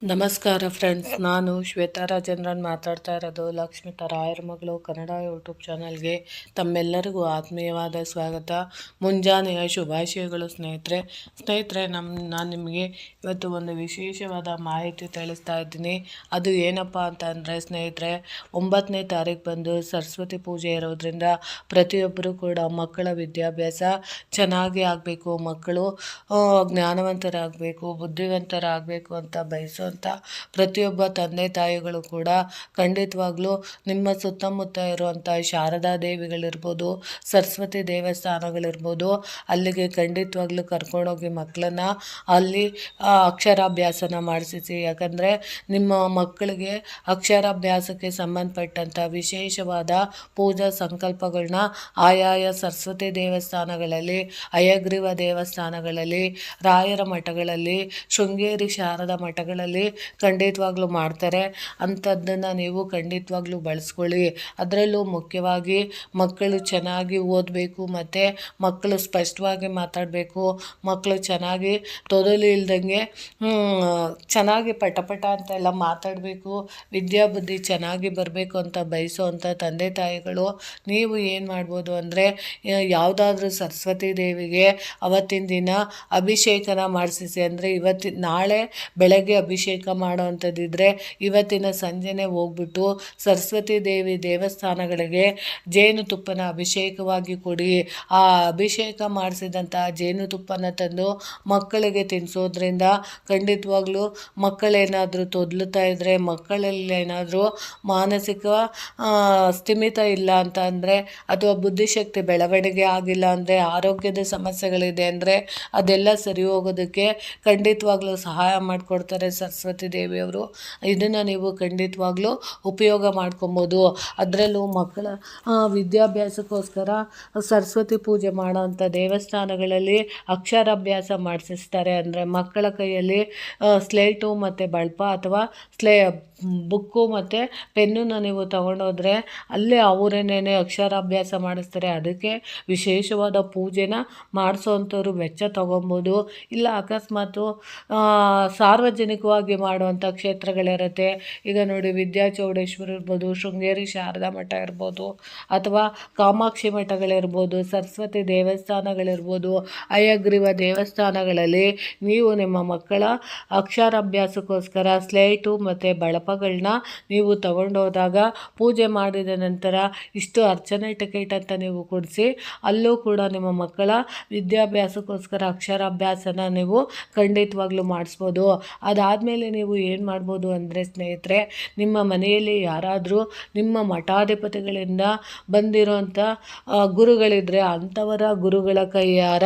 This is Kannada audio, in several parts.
ನಮಸ್ಕಾರ ಫ್ರೆಂಡ್ಸ್, ನಾನು ಶ್ವೇತಾ ರಾಜೇಂದ್ರನ್ ಮಾತಾಡ್ತಾ ಇರೋದು ಲಕ್ಷ್ಮಿತಾ ರಾಯರ ಮಗಳು ಕನ್ನಡ ಯೂಟ್ಯೂಬ್ ಚಾನಲ್ಗೆ ತಮ್ಮೆಲ್ಲರಿಗೂ ಆತ್ಮೀಯವಾದ ಸ್ವಾಗತ. ಮುಂಜಾನೆಯ ಶುಭಾಶಯಗಳು ಸ್ನೇಹಿತರೆ. ನಾನು ನಿಮಗೆ ಇವತ್ತು ಒಂದು ವಿಶೇಷವಾದ ಮಾಹಿತಿ ತಿಳಿಸ್ತಾ ಇದ್ದೀನಿ. ಅದು ಏನಪ್ಪ ಅಂತ ಅಂದರೆ ಸ್ನೇಹಿತರೆ, 9ನೇ ತಾರೀಕು ಬಂದು ಸರಸ್ವತಿ ಪೂಜೆ ಇರೋದ್ರಿಂದ ಪ್ರತಿಯೊಬ್ಬರು ಕೂಡ ಮಕ್ಕಳ ವಿದ್ಯಾಭ್ಯಾಸ ಚೆನ್ನಾಗಿ ಆಗಬೇಕು, ಮಕ್ಕಳು ಜ್ಞಾನವಂತರಾಗಬೇಕು, ಬುದ್ಧಿವಂತರಾಗಬೇಕು ಅಂತ ಬಯಸೋ ಪ್ರತಿಯೊಬ್ಬ ತಂದೆ ತಾಯಿಗಳು ಕೂಡ ಖಂಡಿತವಾಗ್ಲೂ ನಿಮ್ಮ ಸುತ್ತಮುತ್ತ ಇರುವಂಥ ಶಾರದಾ ದೇವಿಗಳಿರ್ಬೋದು, ಸರಸ್ವತಿ ದೇವಸ್ಥಾನಗಳಿರ್ಬೋದು, ಅಲ್ಲಿಗೆ ಖಂಡಿತವಾಗ್ಲೂ ಕರ್ಕೊಂಡೋಗಿ ಮಕ್ಕಳನ್ನ ಅಲ್ಲಿ ಅಕ್ಷರಾಭ್ಯಾಸನ ಮಾಡಿಸಿ. ಯಾಕಂದರೆ ನಿಮ್ಮ ಮಕ್ಕಳಿಗೆ ಅಕ್ಷರಾಭ್ಯಾಸಕ್ಕೆ ಸಂಬಂಧಪಟ್ಟಂಥ ವಿಶೇಷವಾದ ಪೂಜಾ ಸಂಕಲ್ಪಗಳನ್ನ ಆಯಾಯ ಸರಸ್ವತಿ ದೇವಸ್ಥಾನಗಳಲ್ಲಿ, ಹಯಗ್ರೀವ ದೇವಸ್ಥಾನಗಳಲ್ಲಿ, ರಾಯರ ಮಠಗಳಲ್ಲಿ, ಶೃಂಗೇರಿ ಶಾರದಾ ಮಠಗಳಲ್ಲಿ ಖಂಡಿತವಾಗ್ಲೂ ಮಾಡ್ತಾರೆ. ಅಂಥದ್ದನ್ನು ನೀವು ಖಂಡಿತವಾಗ್ಲೂ ಬಳಸ್ಕೊಳ್ಳಿ. ಅದರಲ್ಲೂ ಮುಖ್ಯವಾಗಿ ಮಕ್ಕಳು ಚೆನ್ನಾಗಿ ಓದಬೇಕು, ಮತ್ತು ಮಕ್ಕಳು ಸ್ಪಷ್ಟವಾಗಿ ಮಾತಾಡಬೇಕು, ಮಕ್ಕಳು ಚೆನ್ನಾಗಿ ತೊದಲು ಇಲ್ದಂಗೆ ಚೆನ್ನಾಗಿ ಪಟಪಟ ಅಂತೆಲ್ಲ ಮಾತಾಡಬೇಕು, ವಿದ್ಯಾಬುದ್ಧಿ ಚೆನ್ನಾಗಿ ಬರಬೇಕು ಅಂತ ಬಯಸೋವಂಥ ತಂದೆ ತಾಯಿಗಳು ನೀವು ಏನು ಮಾಡ್ಬೋದು ಅಂದರೆ, ಯಾವುದಾದ್ರೂ ಸರಸ್ವತಿ ದೇವಿಗೆ ಅವತ್ತಿನ ದಿನ ಅಭಿಷೇಕನ ಮಾಡಿಸಿ. ಅಂದರೆ ನಾಳೆ ಬೆಳಗ್ಗೆ ಅಭಿಷೇಕ ಮಾಡೋವಂಥದ್ದಿದ್ರೆ ಇವತ್ತಿನ ಸಂಜೆನೇ ಹೋಗ್ಬಿಟ್ಟು ಸರಸ್ವತಿ ದೇವಿ ದೇವಸ್ಥಾನಗಳಿಗೆ ಜೇನುತುಪ್ಪನ ಅಭಿಷೇಕವಾಗಿ ಕೊಡಿ. ಆ ಅಭಿಷೇಕ ಮಾಡಿಸಿದಂತಹ ಜೇನುತುಪ್ಪನ ತಂದು ಮಕ್ಕಳಿಗೆ ತಿನ್ನಿಸೋದ್ರಿಂದ ಖಂಡಿತವಾಗ್ಲೂ ಮಕ್ಕಳೇನಾದರೂ ತೊದಲುತ್ತಾ ಇದ್ದರೆ, ಮಕ್ಕಳಲ್ಲಿ ಏನಾದರೂ ಮಾನಸಿಕ ಸ್ಥಿಮಿತ ಇಲ್ಲ ಅಂತ ಅಂದರೆ, ಅಥವಾ ಬುದ್ಧಿಶಕ್ತಿ ಬೆಳವಣಿಗೆ ಆಗಿಲ್ಲ ಅಂದರೆ, ಆರೋಗ್ಯದ ಸಮಸ್ಯೆಗಳಿದೆ ಅಂದರೆ ಅದೆಲ್ಲ ಸರಿ ಹೋಗೋದಕ್ಕೆ ಖಂಡಿತವಾಗ್ಲೂ ಸಹಾಯ ಮಾಡಿಕೊಡ್ತಾರೆ ಸರಸ್ವತಿ ದೇವಿಯವರು. ಇದನ್ನು ನೀವು ಖಂಡಿತವಾಗ್ಲೂ ಉಪಯೋಗ ಮಾಡ್ಕೊಬೋದು. ಅದರಲ್ಲೂ ಮಕ್ಕಳ ವಿದ್ಯಾಭ್ಯಾಸಕ್ಕೋಸ್ಕರ ಸರಸ್ವತಿ ಪೂಜೆ ಮಾಡೋವಂಥ ದೇವಸ್ಥಾನಗಳಲ್ಲಿ ಅಕ್ಷರಾಭ್ಯಾಸ ಮಾಡಿಸ್ತಾರೆ. ಅಂದರೆ ಮಕ್ಕಳ ಕೈಯಲ್ಲಿ ಸ್ಲೇಟು ಮತ್ತು ಬಳಪ ಅಥವಾ ಬುಕ್ಕು ಮತ್ತು ಪೆನ್ನನ್ನು ನೀವು ತಗೊಂಡೋದ್ರೆ ಅಲ್ಲೇ ಅವರೇನೇ ಅಕ್ಷರಾಭ್ಯಾಸ ಮಾಡಿಸ್ತಾರೆ. ಅದಕ್ಕೆ ವಿಶೇಷವಾದ ಪೂಜೆನ ಮಾಡಿಸೋವಂಥವ್ರು ವೆಚ್ಚ ತೊಗೊಬೋದು. ಇಲ್ಲ ಅಕಸ್ಮಾತು ಸಾರ್ವಜನಿಕವಾಗಿ ಮಾಡುವಂಥ ಕ್ಷೇತ್ರಗಳಿರುತ್ತೆ. ಈಗ ನೋಡಿ, ವಿದ್ಯಾಚೌಡೇಶ್ವರ ಇರ್ಬೋದು, ಶೃಂಗೇರಿ ಶಾರದಾ ಮಠ ಇರ್ಬೋದು, ಅಥವಾ ಕಾಮಾಕ್ಷಿ ಮಠಗಳಿರ್ಬೋದು, ಸರಸ್ವತಿ ದೇವಸ್ಥಾನಗಳಿರ್ಬೋದು, ಹಯಗ್ರೀವ ದೇವಸ್ಥಾನಗಳಲ್ಲಿ ನೀವು ನಿಮ್ಮ ಮಕ್ಕಳ ಅಕ್ಷರಾಭ್ಯಾಸಕ್ಕೋಸ್ಕರ ಸ್ಲೇಟು ಮತ್ತು ಬಳಪಗಳನ್ನ ನೀವು ತಗೊಂಡೋದಾಗ ಪೂಜೆ ಮಾಡಿದ ನಂತರ ಇಷ್ಟು ಅರ್ಚನೆ ಟಿಕೆಟ್ ಅಂತ ನೀವು ಕೊಡಿಸಿ ಅಲ್ಲೂ ಕೂಡ ನಿಮ್ಮ ಮಕ್ಕಳ ವಿದ್ಯಾಭ್ಯಾಸಕ್ಕೋಸ್ಕರ ಅಕ್ಷರಾಭ್ಯಾಸನ ನೀವು ಖಂಡಿತವಾಗ್ಲೂ ಮಾಡಿಸ್ಬೋದು. ಅದಾದಮೇಲೆ ನೀವು ಏನು ಮಾಡ್ಬೋದು ಅಂದರೆ ಸ್ನೇಹಿತರೆ, ನಿಮ್ಮ ಮನೆಯಲ್ಲಿ ಯಾರಾದರೂ ನಿಮ್ಮ ಮಠಾಧಿಪತಿಗಳಿಂದ ಬಂದಿರೋಂಥ ಗುರುಗಳಿದ್ದರೆ ಅಂಥವರ ಗುರುಗಳ ಕೈಯಾರ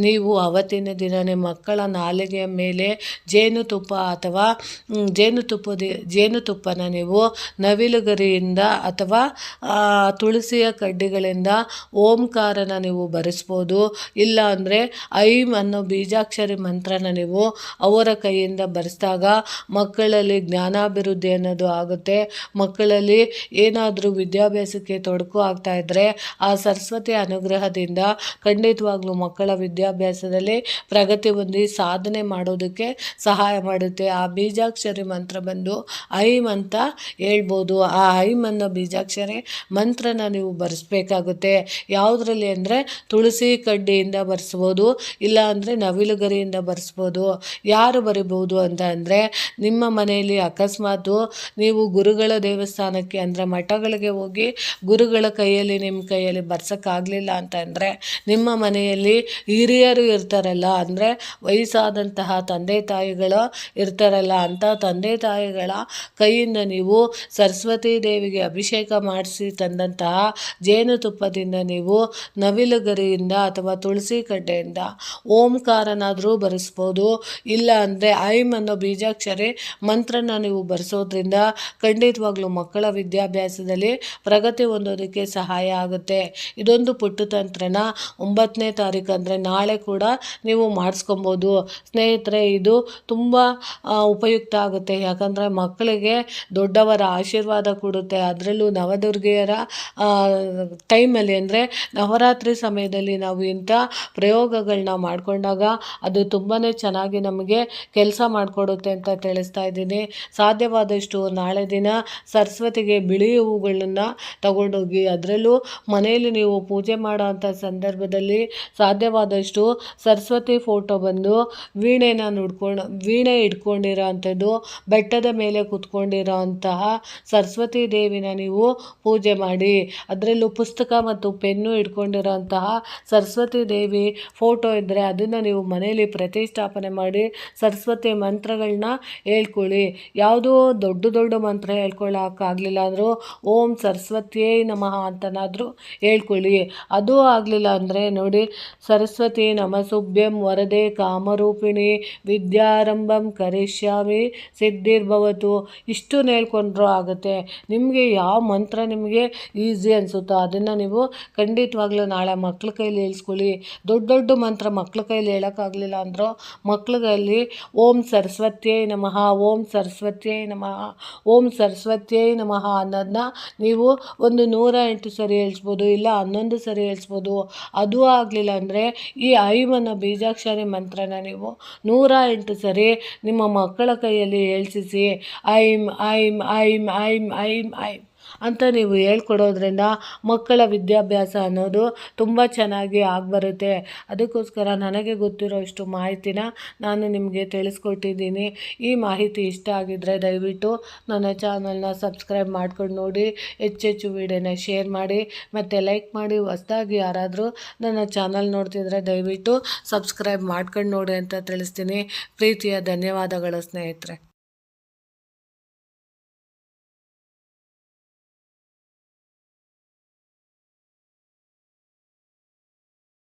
ನೀವು ಅವತ್ತಿನ ದಿನ ನಿಮ್ಮ ಮಕ್ಕಳ ನಾಲಿಗೆಯ ಮೇಲೆ ಜೇನುತುಪ್ಪ ಅಥವಾ ಜೇನುತುಪ್ಪನ ನೀವು ನವಿಲುಗರಿಯಿಂದ ಅಥವಾ ತುಳಸಿಯ ಕಡ್ಡಿಗಳಿಂದ ಓಂಕಾರನ ನೀವು ಬರೆಸ್ಬೋದು. ಇಲ್ಲ ಅಂದರೆ ಐಂ ಅನ್ನೋ ಬೀಜಾಕ್ಷರಿ ಮಂತ್ರನ ನೀವು ಅವರ ಕೈಯಿಂದ ಬರೆಸಿದಾಗ ಮಕ್ಕಳಲ್ಲಿ ಜ್ಞಾನಾಭಿವೃದ್ಧಿ ಅನ್ನೋದು ಆಗುತ್ತೆ. ಮಕ್ಕಳಲ್ಲಿ ಏನಾದರೂ ವಿದ್ಯಾಭ್ಯಾಸಕ್ಕೆ ತೊಡಕು ಆಗ್ತಾ ಇದ್ದರೆ ಆ ಸರಸ್ವತಿ ಅನುಗ್ರಹದಿಂದ ಖಂಡಿತವಾಗ್ಲೂ ಮಕ್ಕಳ ವಿದ್ಯಾಭ್ಯಾಸದಲ್ಲಿ ಪ್ರಗತಿ ಹೊಂದಿ ಸಾಧನೆ ಮಾಡೋದಕ್ಕೆ ಸಹಾಯ ಮಾಡುತ್ತೆ. ಆ ಬೀಜಾಕ್ಷರಿ ಮಂತ್ರ ಬಂದು ಐಂ ಅಂತ ಹೇಳ್ಬೋದು. ಆ ಐಂ ಅನ್ನೋ ಬೀಜಾಕ್ಷರಿ ಮಂತ್ರನ ನೀವು ಬರೆಸ್ಬೇಕಾಗುತ್ತೆ. ಯಾವುದರಲ್ಲಿ ಅಂದರೆ ತುಳಸಿ ಕಡ್ಡಿಯಿಂದ ಬರೆಸ್ಬೋದು, ಇಲ್ಲ ಅಂದರೆ ನವಿಲುಗರಿಯಿಂದ ಬರೆಸ್ಬೋದು. ಯಾರು ಬರಿಬೋದು ಅಂತ ಅಂದರೆ, ನಿಮ್ಮ ಮನೆಯಲ್ಲಿ ಅಕಸ್ಮಾತು ನೀವು ಗುರುಗಳ ದೇವಸ್ಥಾನಕ್ಕೆ ಅಂದರೆ ಮಠಗಳಿಗೆ ಹೋಗಿ ಗುರುಗಳ ಕೈಯಲ್ಲಿ ನಿಮ್ಮ ಕೈಯಲ್ಲಿ ಬರ್ಸೋಕ್ಕಾಗಲಿಲ್ಲ ಅಂತ ಅಂದರೆ, ನಿಮ್ಮ ಮನೆಯಲ್ಲಿ ಹಿರಿಯರು ಇರ್ತಾರಲ್ಲ, ಅಂದರೆ ವಯಸ್ಸಾದಂತಹ ತಂದೆ ತಾಯಿಗಳು ಇರ್ತಾರಲ್ಲ, ಅಂಥ ತಂದೆ ತಾಯಿಗಳ ಕೈಯಿಂದ ನೀವು ಸರಸ್ವತಿ ದೇವಿಗೆ ಅಭಿಷೇಕ ಮಾಡಿಸಿ ತಂದಂತಹ ಜೇನುತುಪ್ಪದಿಂದ ನೀವು ನವಿಲುಗರಿಯಿಂದ ಅಥವಾ ತುಳಸಿ ಕಡ್ಡೆಯಿಂದ ಓಂಕಾರನಾದರೂ ಬರೆಸ್ಬೋದು. ಇಲ್ಲ ಅಂದರೆ ಐಂ ಅನ್ನೋ ಬೀಜ ಬೀಜಾಕ್ಷರಿ ಮಂತ್ರನ ನೀವು ಬರೆಸೋದ್ರಿಂದ ಖಂಡಿತವಾಗ್ಲೂ ಮಕ್ಕಳ ವಿದ್ಯಾಭ್ಯಾಸದಲ್ಲಿ ಪ್ರಗತಿ ಹೊಂದೋದಕ್ಕೆ ಸಹಾಯ ಆಗುತ್ತೆ. ಇದೊಂದು ಪುಟ್ಟ ತಂತ್ರನ 9ನೇ ತಾರೀಕು ಅಂದರೆ ನಾಳೆ ಕೂಡ ನೀವು ಮಾಡಿಸ್ಕೊಬೋದು ಸ್ನೇಹಿತರೆ. ಇದು ತುಂಬ ಉಪಯುಕ್ತ ಆಗುತ್ತೆ, ಯಾಕಂದರೆ ಮಕ್ಕಳಿಗೆ ದೊಡ್ಡವರ ಆಶೀರ್ವಾದ ಕೊಡುತ್ತೆ. ಅದರಲ್ಲೂ ನವದುರ್ಗೆಯರ ಟೈಮಲ್ಲಿ ಅಂದರೆ ನವರಾತ್ರಿ ಸಮಯದಲ್ಲಿ ನಾವು ಇಂಥ ಪ್ರಯೋಗಗಳನ್ನ ಮಾಡಿಕೊಂಡಾಗ ಅದು ತುಂಬಾ ಚೆನ್ನಾಗಿ ನಮಗೆ ಕೆಲಸ ಮಾಡಿಕೊಡುತ್ತೆ ಅಂತ ತಿಳಿಸ್ತಾ ಇದ್ದೀನಿ. ಸಾಧ್ಯವಾದಷ್ಟು ನಾಳೆ ದಿನ ಸರಸ್ವತಿಗೆ ಬಿಳಿ ಹೂವುಗಳನ್ನು ತಗೊಂಡೋಗಿ, ಅದರಲ್ಲೂ ಮನೆಯಲ್ಲಿ ನೀವು ಪೂಜೆ ಮಾಡೋ ಅಂಥ ಸಂದರ್ಭದಲ್ಲಿ ಸಾಧ್ಯವಾದಷ್ಟು ಸರಸ್ವತಿ ಫೋಟೋ ಬಂದು ವೀಣೆ ಇಟ್ಕೊಂಡಿರೋ ಅಂಥದ್ದು, ಬೆಟ್ಟದ ಮೇಲೆ ಕೂತ್ಕೊಂಡಿರೋ ಅಂತಹ ಸರಸ್ವತಿ ದೇವಿನ ನೀವು ಪೂಜೆ ಮಾಡಿ. ಅದರಲ್ಲೂ ಪುಸ್ತಕ ಮತ್ತು ಪೆನ್ನು ಇಟ್ಕೊಂಡಿರೋ ಅಂತಹ ಸರಸ್ವತಿ ದೇವಿ ಫೋಟೋ ಇದ್ದರೆ ಅದನ್ನು ನೀವು ಮನೆಯಲ್ಲಿ ಪ್ರತಿಷ್ಠಾಪನೆ ಮಾಡಿ ಸರಸ್ವತಿ ಮಂತ್ರಗಳನ್ನ ಹೇಳ್ಕೊಳ್ಳಿ. ಯಾವುದೋ ದೊಡ್ಡ ಮಂತ್ರ ಹೇಳ್ಕೊಳ್ಳೋಕ್ಕಾಗಲಿಲ್ಲ ಅಂದರೂ ಓಂ ಸರಸ್ವತಿಯೇ ನಮಃ ಅಂತನಾದರೂ ಹೇಳ್ಕೊಳ್ಳಿ. ಅದು ಆಗಲಿಲ್ಲ ಅಂದರೆ ನೋಡಿ, ಸರಸ್ವತಿ ನಮಸುಭ್ಯಂ ವರದೆ ಕಾಮರೂಪಿಣಿ ವಿದ್ಯಾರಂಭಂ ಕರಿಷ್ಯಾಮಿ ಸಿದ್ಧಿರ್ಭವತು, ಇಷ್ಟು ಹೇಳ್ಕೊಂಡ್ರೂ ಆಗುತ್ತೆ. ನಿಮಗೆ ಯಾವ ಮಂತ್ರ ನಿಮಗೆ ಈಸಿ ಅನಿಸುತ್ತೋ ಅದನ್ನು ನೀವು ಖಂಡಿತವಾಗ್ಲೂ ನಾಳೆ ಮಕ್ಳ ಕೈಲಿ ಹೇಳ್ಸ್ಕೊಳ್ಳಿ. ದೊಡ್ಡ ಮಂತ್ರ ಮಕ್ಳ ಕೈಲಿ ಹೇಳೋಕ್ಕಾಗಲಿಲ್ಲ ಅಂದರೂ ಮಕ್ಳಿಗಲ್ಲಿ ಓಂ ಸರಸ್ವತಿಯೇ ನಮಃ, ಓಂ ಸರಸ್ವತಿಯೇ ನಮಃ, ಓಂ ಸರಸ್ವತಿಯೇ ನಮಃ ಅನ್ನೋದನ್ನ ನೀವು ಒಂದು 108 ಸರಿ ಹೇಳ್ಸ್ಬೋದು, ಇಲ್ಲ 11 ಸರಿ ಹೇಳ್ಸ್ಬೋದು. ಅದು ಆಗಲಿಲ್ಲ ಅಂದರೆ ಈ ಐಂ ಅನ್ನೋ ಬೀಜಾಕ್ಷರಿ ಮಂತ್ರನ ನೀವು 108 ಸರಿ ನಿಮ್ಮ ಮಕ್ಕಳ ಕೈಯಲ್ಲಿ ಹೇಳ್ಸಿಸಿ ಐಂ ಐಂ ಐಂ ಐಂ ಐಂ ಐಂ ಅಂತ ನೀವು ಹೇಳ್ಕೊಡೋದ್ರಿಂದ ಮಕ್ಕಳ ವಿದ್ಯಾಭ್ಯಾಸ ಅನ್ನೋದು ತುಂಬ ಚೆನ್ನಾಗಿ ಆಗಿಬರುತ್ತೆ. ಅದಕ್ಕೋಸ್ಕರ ನನಗೆ ಗೊತ್ತಿರೋ ಇಷ್ಟು ಮಾಹಿತಿನ ನಾನು ನಿಮಗೆ ತಿಳಿಸ್ಕೊಟ್ಟಿದ್ದೀನಿ. ಈ ಮಾಹಿತಿ ಇಷ್ಟ ಆಗಿದ್ದರೆ ದಯವಿಟ್ಟು ನನ್ನ ಚಾನಲ್ನ ಸಬ್ಸ್ಕ್ರೈಬ್ ಮಾಡ್ಕೊಂಡು ನೋಡಿ, ಹೆಚ್ಚೆಚ್ಚು ವಿಡಿಯೋನ ಶೇರ್ ಮಾಡಿ ಮತ್ತು ಲೈಕ್ ಮಾಡಿ. ಹೊಸದಾಗಿ ಯಾರಾದರೂ ನನ್ನ ಚಾನಲ್ ನೋಡ್ತಿದ್ರೆ ದಯವಿಟ್ಟು ಸಬ್ಸ್ಕ್ರೈಬ್ ಮಾಡ್ಕೊಂಡು ನೋಡಿ ಅಂತ ತಿಳಿಸ್ತೀನಿ. ಪ್ರೀತಿಯ ಧನ್ಯವಾದಗಳು ಸ್ನೇಹಿತರೆ.